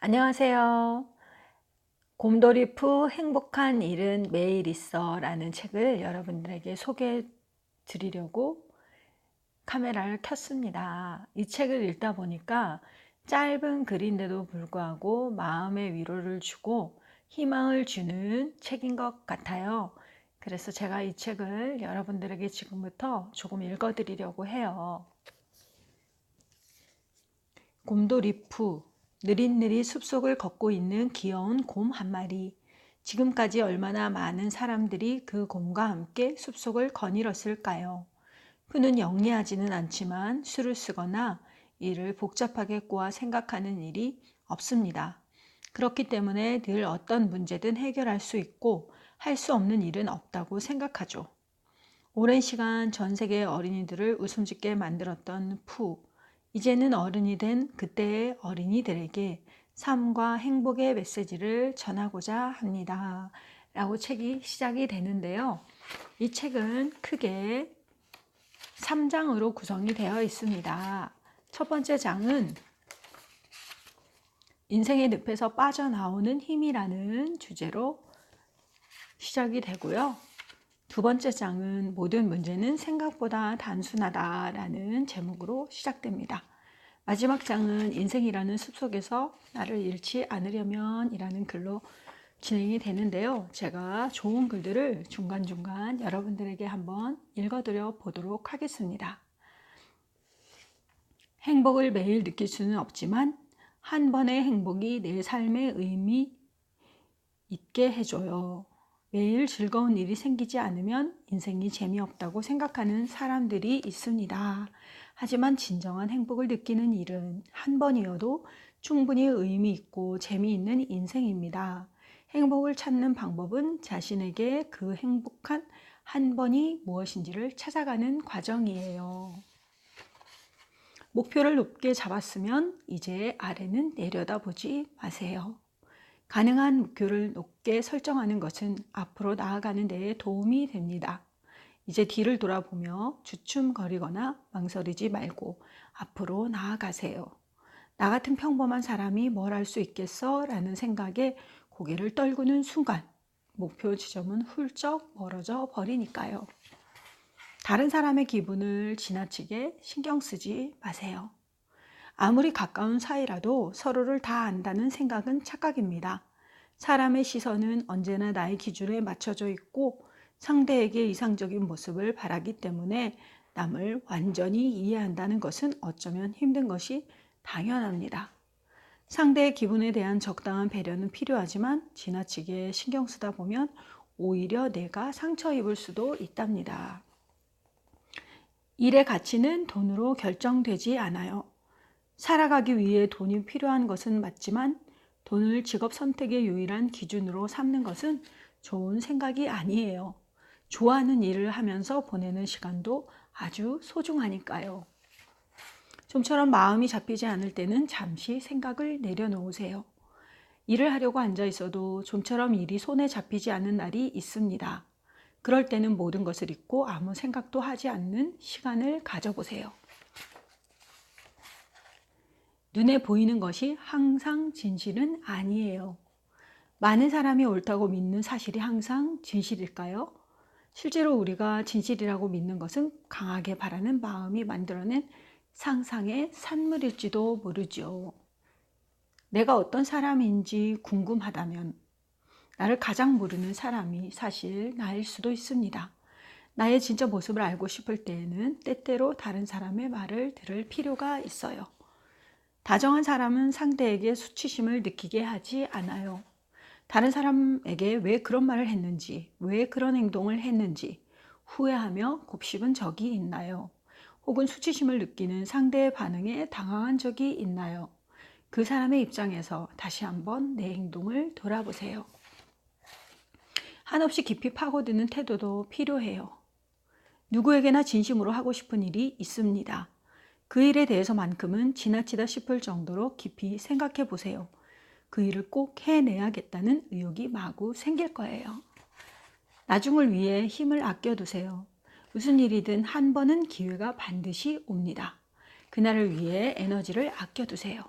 안녕하세요. 곰돌이푸 행복한 일은 매일 있어 라는 책을 여러분들에게 소개해 드리려고 카메라를 켰습니다. 이 책을 읽다 보니까 짧은 글인데도 불구하고 마음의 위로를 주고 희망을 주는 책인 것 같아요. 그래서 제가 이 책을 여러분들에게 지금부터 조금 읽어 드리려고 해요. 곰돌이푸, 느릿느릿 숲속을 걷고 있는 귀여운 곰 한 마리. 지금까지 얼마나 많은 사람들이 그 곰과 함께 숲속을 거닐었을까요? 푸는 영리하지는 않지만 수를 쓰거나 일을 복잡하게 꼬아 생각하는 일이 없습니다. 그렇기 때문에 늘 어떤 문제든 해결할 수 있고 할 수 없는 일은 없다고 생각하죠. 오랜 시간 전 세계 어린이들을 웃음짓게 만들었던 푸. 이제는 어른이 된 그때의 어린이들에게 삶과 행복의 메시지를 전하고자 합니다. 라고 책이 시작이 되는데요. 이 책은 크게 3장으로 구성이 되어 있습니다. 첫 번째 장은 인생의 늪에서 빠져나오는 힘이라는 주제로 시작이 되고요. 두 번째 장은 모든 문제는 생각보다 단순하다라는 제목으로 시작됩니다. 마지막 장은 인생이라는 숲속에서 나를 잃지 않으려면 이라는 글로 진행이 되는데요. 제가 좋은 글들을 중간중간 여러분들에게 한번 읽어드려 보도록 하겠습니다. 행복을 매일 느낄 수는 없지만 한 번의 행복이 내 삶의 의미 있게 해줘요. 매일 즐거운 일이 생기지 않으면 인생이 재미없다고 생각하는 사람들이 있습니다. 하지만 진정한 행복을 느끼는 일은 한 번이어도 충분히 의미 있고 재미있는 인생입니다. 행복을 찾는 방법은 자신에게 그 행복한 한 번이 무엇인지를 찾아가는 과정이에요. 목표를 높게 잡았으면 이제 아래는 내려다보지 마세요. 가능한 목표를 높게 설정하는 것은 앞으로 나아가는 데에 도움이 됩니다. 이제 뒤를 돌아보며 주춤거리거나 망설이지 말고 앞으로 나아가세요. 나 같은 평범한 사람이 뭘 할 수 있겠어? 라는 생각에 고개를 떨구는 순간 목표 지점은 훌쩍 멀어져 버리니까요. 다른 사람의 기분을 지나치게 신경 쓰지 마세요. 아무리 가까운 사이라도 서로를 다 안다는 생각은 착각입니다. 사람의 시선은 언제나 나의 기준에 맞춰져 있고 상대에게 이상적인 모습을 바라기 때문에 남을 완전히 이해한다는 것은 어쩌면 힘든 것이 당연합니다. 상대의 기분에 대한 적당한 배려는 필요하지만 지나치게 신경 쓰다 보면 오히려 내가 상처 입을 수도 있답니다. 일의 가치는 돈으로 결정되지 않아요. 살아가기 위해 돈이 필요한 것은 맞지만 돈을 직업 선택의 유일한 기준으로 삼는 것은 좋은 생각이 아니에요. 좋아하는 일을 하면서 보내는 시간도 아주 소중하니까요. 좀처럼 마음이 잡히지 않을 때는 잠시 생각을 내려놓으세요. 일을 하려고 앉아 있어도 좀처럼 일이 손에 잡히지 않는 날이 있습니다. 그럴 때는 모든 것을 잊고 아무 생각도 하지 않는 시간을 가져보세요. 눈에 보이는 것이 항상 진실은 아니에요. 많은 사람이 옳다고 믿는 사실이 항상 진실일까요? 실제로 우리가 진실이라고 믿는 것은 강하게 바라는 마음이 만들어낸 상상의 산물일지도 모르죠. 내가 어떤 사람인지 궁금하다면 나를 가장 모르는 사람이 사실 나일 수도 있습니다. 나의 진짜 모습을 알고 싶을 때에는 때때로 다른 사람의 말을 들을 필요가 있어요. 다정한 사람은 상대에게 수치심을 느끼게 하지 않아요. 다른 사람에게 왜 그런 말을 했는지, 왜 그런 행동을 했는지 후회하며 곱씹은 적이 있나요? 혹은 수치심을 느끼는 상대의 반응에 당황한 적이 있나요? 그 사람의 입장에서 다시 한번 내 행동을 돌아보세요. 한없이 깊이 파고드는 태도도 필요해요. 누구에게나 진심으로 하고 싶은 일이 있습니다. 그 일에 대해서만큼은 지나치다 싶을 정도로 깊이 생각해 보세요. 그 일을 꼭 해내야겠다는 의욕이 마구 생길 거예요. 나중을 위해 힘을 아껴두세요. 무슨 일이든 한 번은 기회가 반드시 옵니다. 그날을 위해 에너지를 아껴두세요.